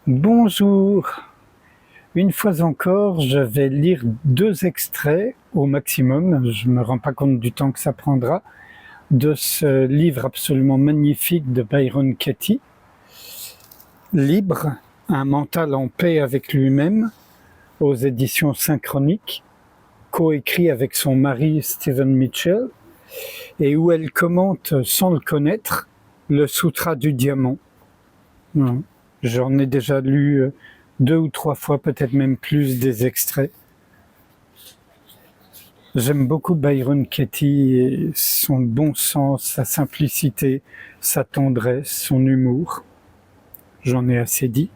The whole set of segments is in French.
Bonjour. Une fois encore, je vais lire 2 extraits au maximum, je me rends pas compte du temps que ça prendra, de ce livre absolument magnifique de Byron Katie, Libre, un mental en paix avec lui-même, aux éditions Synchronique, coécrit avec son mari Stephen Mitchell, et où elle commente, sans le connaître, le Sutra du Diamant. J'en ai déjà lu 2 ou 3 fois, peut-être même plus, des extraits. J'aime beaucoup Byron Katie et son bon sens, sa simplicité, sa tendresse, son humour. J'en ai assez dit.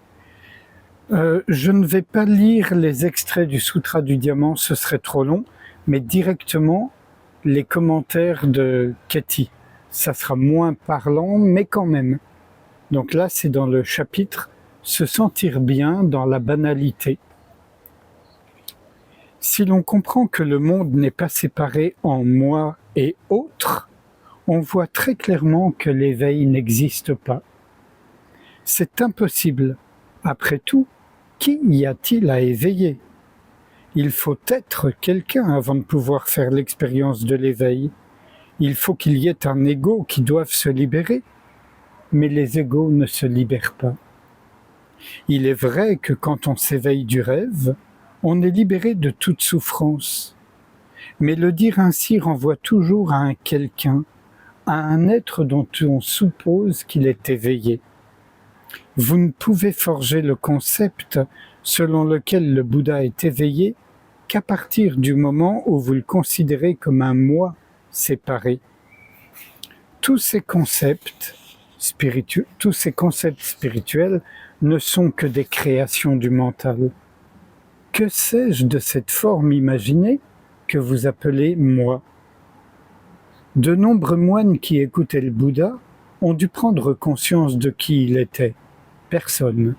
Je ne vais pas lire les extraits du Sutra du Diamant, ce serait trop long, mais directement les commentaires de Katie. Ça sera moins parlant, mais quand même. Donc là, c'est dans le chapitre « Se sentir bien dans la banalité ». Si l'on comprend que le monde n'est pas séparé en moi et autre, on voit très clairement que l'éveil n'existe pas. C'est impossible. Après tout, qui y a-t-il à éveiller? Il faut être quelqu'un avant de pouvoir faire l'expérience de l'éveil. Il faut qu'il y ait un ego qui doive se libérer. Mais les égos ne se libèrent pas. Il est vrai que quand on s'éveille du rêve, on est libéré de toute souffrance. Mais le dire ainsi renvoie toujours à un quelqu'un, à un être dont on suppose qu'il est éveillé. Vous ne pouvez forger le concept selon lequel le Bouddha est éveillé qu'à partir du moment où vous le considérez comme un moi séparé. Tous ces concepts spirituels ne sont que des créations du mental. Que sais-je de cette forme imaginée que vous appelez moi? De nombreux moines qui écoutaient le Bouddha ont dû prendre conscience de qui il était. Personne.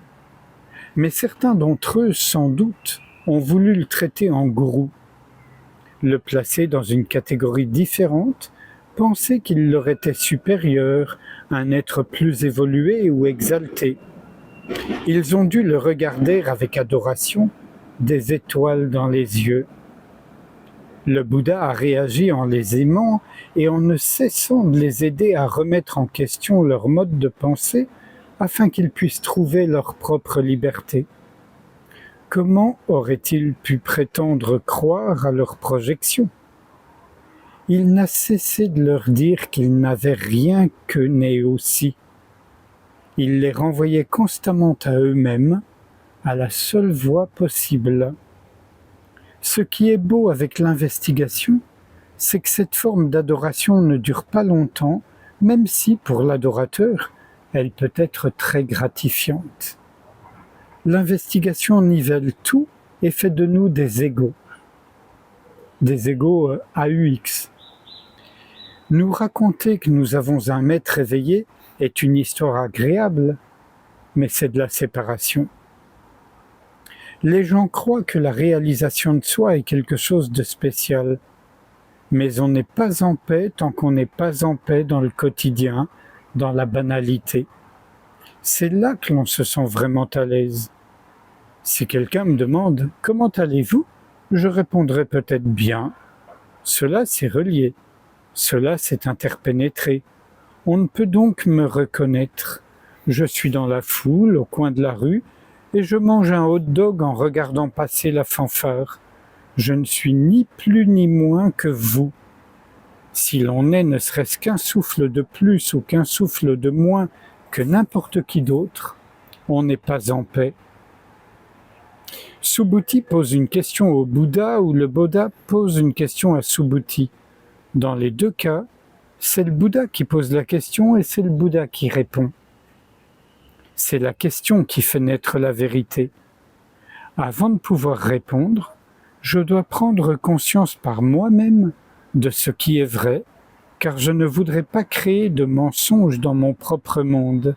Mais certains d'entre eux, sans doute, ont voulu le traiter en gourou, le placer dans une catégorie différente, penser qu'il leur était supérieur, un être plus évolué ou exalté. Ils ont dû le regarder avec adoration, des étoiles dans les yeux. Le Bouddha a réagi en les aimant et en ne cessant de les aider à remettre en question leur mode de pensée afin qu'ils puissent trouver leur propre liberté. Comment auraient-ils pu prétendre croire à leurs projections? Il n'a cessé de leur dire qu'ils n'avaient rien que né aussi. Il les renvoyait constamment à eux-mêmes, à la seule voie possible. Ce qui est beau avec l'investigation, c'est que cette forme d'adoration ne dure pas longtemps, même si, pour l'adorateur, elle peut être très gratifiante. L'investigation nivelle tout et fait de nous des égos AUX. Nous raconter que nous avons un maître éveillé est une histoire agréable, mais c'est de la séparation. Les gens croient que la réalisation de soi est quelque chose de spécial, mais on n'est pas en paix tant qu'on n'est pas en paix dans le quotidien, dans la banalité. C'est là que l'on se sent vraiment à l'aise. Si quelqu'un me demande « Comment allez-vous ?», je répondrai peut-être bien. Cela c'est relié, cela c'est interpénétré. On ne peut donc me reconnaître. Je suis dans la foule, au coin de la rue, et je mange un hot-dog en regardant passer la fanfare. Je ne suis ni plus ni moins que vous. Si l'on est ne serait-ce qu'un souffle de plus ou qu'un souffle de moins que n'importe qui d'autre, on n'est pas en paix. Subhuti pose une question au Bouddha ou le Bouddha pose une question à Subhuti. Dans les deux cas, c'est le Bouddha qui pose la question et c'est le Bouddha qui répond. C'est la question qui fait naître la vérité. Avant de pouvoir répondre, je dois prendre conscience par moi-même de ce qui est vrai, car je ne voudrais pas créer de mensonges dans mon propre monde.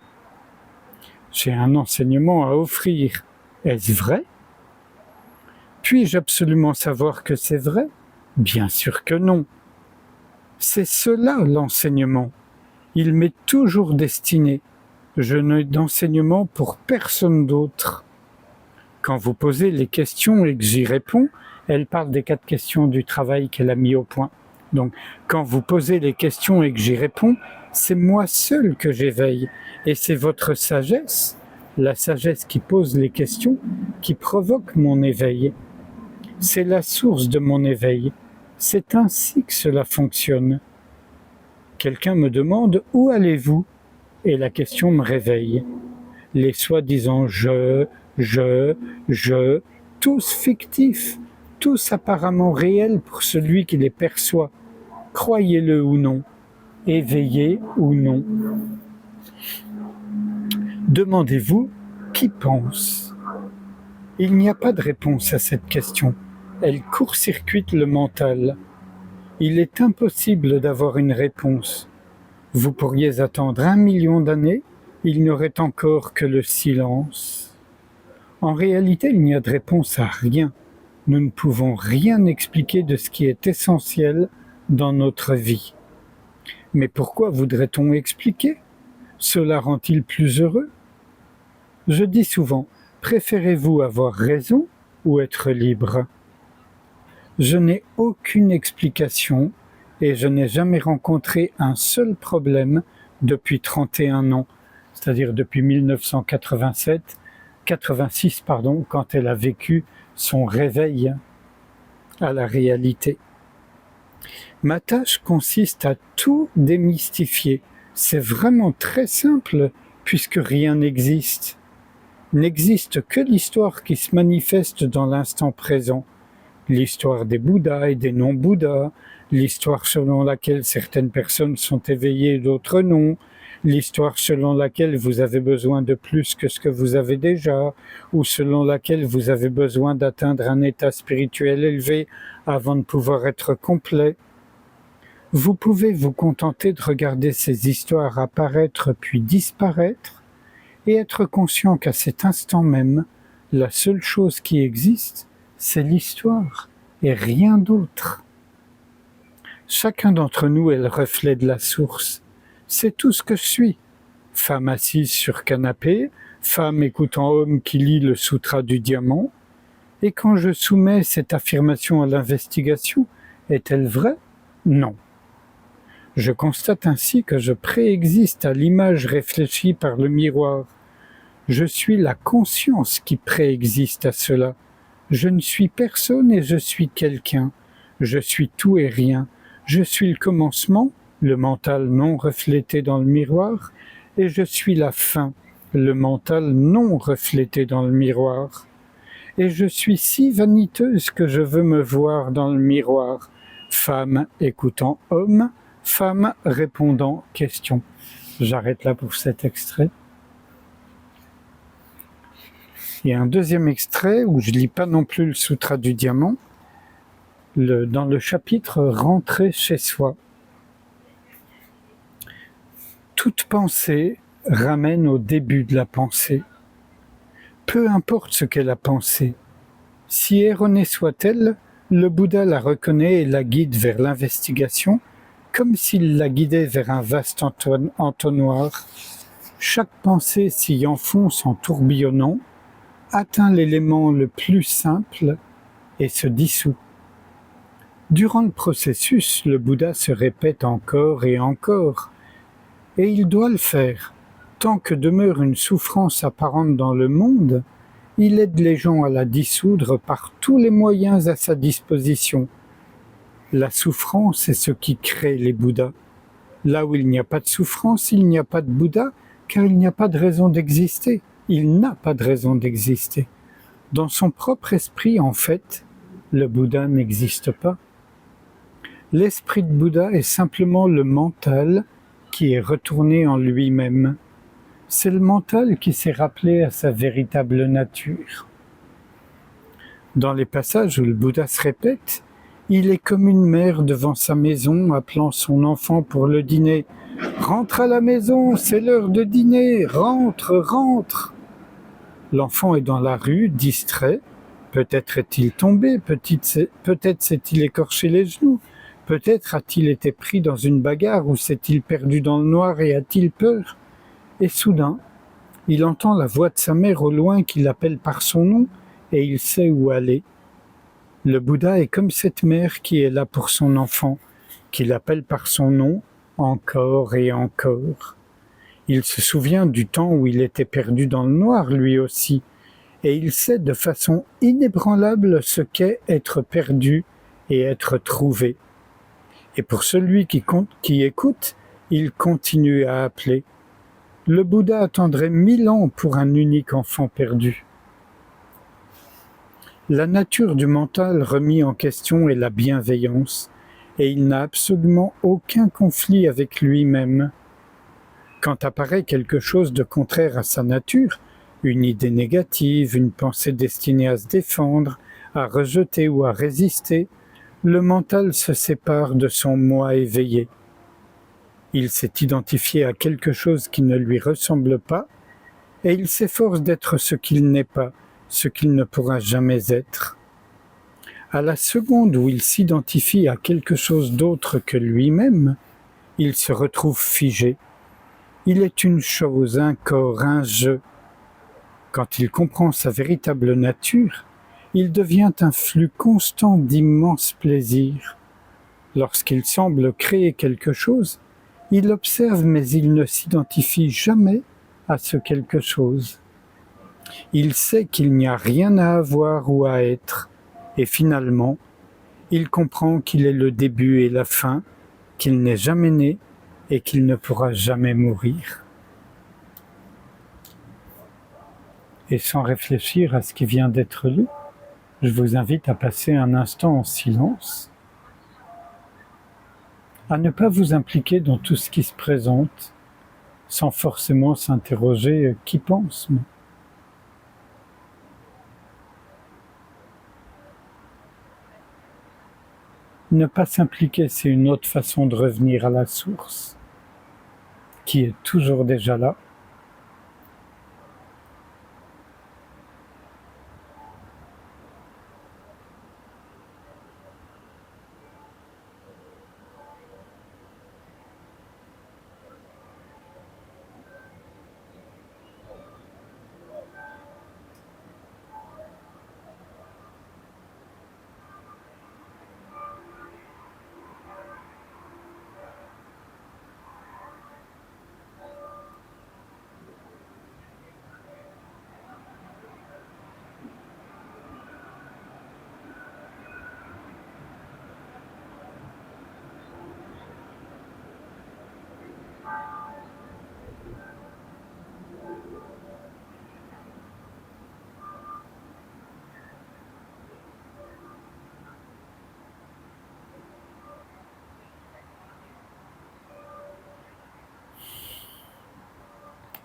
J'ai un enseignement à offrir. Est-ce vrai? Puis-je absolument savoir que c'est vrai? Bien sûr que non. C'est cela l'enseignement. Il m'est toujours destiné. Je n'ai d'enseignement pour personne d'autre. Quand vous posez les questions et que j'y réponds, elle parle des 4 questions du travail qu'elle a mis au point. Donc, quand vous posez les questions et que j'y réponds, c'est moi seul que j'éveille. Et c'est votre sagesse, la sagesse qui pose les questions, qui provoque mon éveil. C'est la source de mon éveil. C'est ainsi que cela fonctionne. Quelqu'un me demande « Où allez-vous » et la question me réveille. Les soi-disant je, tous fictifs, tous apparemment réels pour celui qui les perçoit, croyez-le ou non, éveillé ou non. Demandez-vous qui pense. Il n'y a pas de réponse à cette question. Elle court-circuite le mental. Il est impossible d'avoir une réponse. Vous pourriez attendre 1 million d'années, il n'y aurait encore que le silence. En réalité, il n'y a de réponse à rien. Nous ne pouvons rien expliquer de ce qui est essentiel dans notre vie. Mais pourquoi voudrait-on expliquer ? Cela rend-il plus heureux ? Je dis souvent, préférez-vous avoir raison ou être libre ? Je n'ai aucune explication et je n'ai jamais rencontré un seul problème depuis 31 ans, c'est-à-dire depuis 1986, quand elle a vécu son réveil à la réalité. Ma tâche consiste à tout démystifier. C'est vraiment très simple puisque rien n'existe. N'existe que l'histoire qui se manifeste dans l'instant présent. L'histoire des Bouddhas et des non-Bouddhas, l'histoire selon laquelle certaines personnes sont éveillées et d'autres non, l'histoire selon laquelle vous avez besoin de plus que ce que vous avez déjà, ou selon laquelle vous avez besoin d'atteindre un état spirituel élevé avant de pouvoir être complet. Vous pouvez vous contenter de regarder ces histoires apparaître puis disparaître et être conscient qu'à cet instant même, la seule chose qui existe, c'est l'histoire et rien d'autre. Chacun d'entre nous est le reflet de la source. C'est tout ce que je suis. Femme assise sur canapé, femme écoutant homme qui lit le sutra du diamant. Et quand je soumets cette affirmation à l'investigation, est-elle vraie ? Non. Je constate ainsi que je préexiste à l'image réfléchie par le miroir. Je suis la conscience qui préexiste à cela. Je ne suis personne et je suis quelqu'un. Je suis tout et rien. Je suis le commencement, le mental non reflété dans le miroir, et je suis la fin, le mental non reflété dans le miroir. Et je suis si vaniteuse que je veux me voir dans le miroir. Femme écoutant homme, femme répondant question. J'arrête là pour cet extrait. Il y a un deuxième extrait où je lis pas non plus le Sutra du Diamant, dans le chapitre « Rentrer chez soi ». Toute pensée ramène au début de la pensée. Peu importe ce qu'est la pensée. Si erronée soit-elle, le Bouddha la reconnaît et la guide vers l'investigation, comme s'il la guidait vers un vaste entonnoir. Chaque pensée s'y enfonce en tourbillonnant, atteint l'élément le plus simple et se dissout. Durant le processus, le Bouddha se répète encore et encore, et il doit le faire. Tant que demeure une souffrance apparente dans le monde, il aide les gens à la dissoudre par tous les moyens à sa disposition. La souffrance est ce qui crée les Bouddhas. Là où il n'y a pas de souffrance, il n'y a pas de Bouddha, car il n'y a pas de raison d'exister. Il n'a pas de raison d'exister. Dans son propre esprit, en fait, le Bouddha n'existe pas. L'esprit de Bouddha est simplement le mental qui est retourné en lui-même. C'est le mental qui s'est rappelé à sa véritable nature. Dans les passages où le Bouddha se répète, il est comme une mère devant sa maison appelant son enfant pour le dîner. « Rentre à la maison, c'est l'heure de dîner, rentre, rentre !» L'enfant est dans la rue, distrait. Peut-être est-il tombé, peut-être s'est-il écorché les genoux, peut-être a-t-il été pris dans une bagarre ou s'est-il perdu dans le noir et a-t-il peur. Et soudain, il entend la voix de sa mère au loin qui l'appelle par son nom et il sait où aller. Le Bouddha est comme cette mère qui est là pour son enfant, qui l'appelle par son nom encore et encore. Il se souvient du temps où il était perdu dans le noir lui aussi, et il sait de façon inébranlable ce qu'est être perdu et être trouvé. Et pour celui qui écoute, il continue à appeler. Le Bouddha attendrait 1000 ans pour un unique enfant perdu. La nature du mental remis en question est la bienveillance, et il n'a absolument aucun conflit avec lui-même. Quand apparaît quelque chose de contraire à sa nature, une idée négative, une pensée destinée à se défendre, à rejeter ou à résister, le mental se sépare de son moi éveillé. Il s'est identifié à quelque chose qui ne lui ressemble pas, et il s'efforce d'être ce qu'il n'est pas, ce qu'il ne pourra jamais être. À la seconde où il s'identifie à quelque chose d'autre que lui-même, il se retrouve figé. Il est une chose, un corps, un jeu. Quand il comprend sa véritable nature, il devient un flux constant d'immense plaisir. Lorsqu'il semble créer quelque chose, il observe mais il ne s'identifie jamais à ce quelque chose. Il sait qu'il n'y a rien à avoir ou à être, et finalement, il comprend qu'il est le début et la fin, qu'il n'est jamais né et qu'il ne pourra jamais mourir. Et sans réfléchir à ce qui vient d'être lu, je vous invite à passer un instant en silence, à ne pas vous impliquer dans tout ce qui se présente, sans forcément s'interroger qui pense. Ne pas s'impliquer, c'est une autre façon de revenir à la source, qui est toujours déjà là.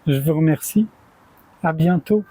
Je vous remercie. À bientôt.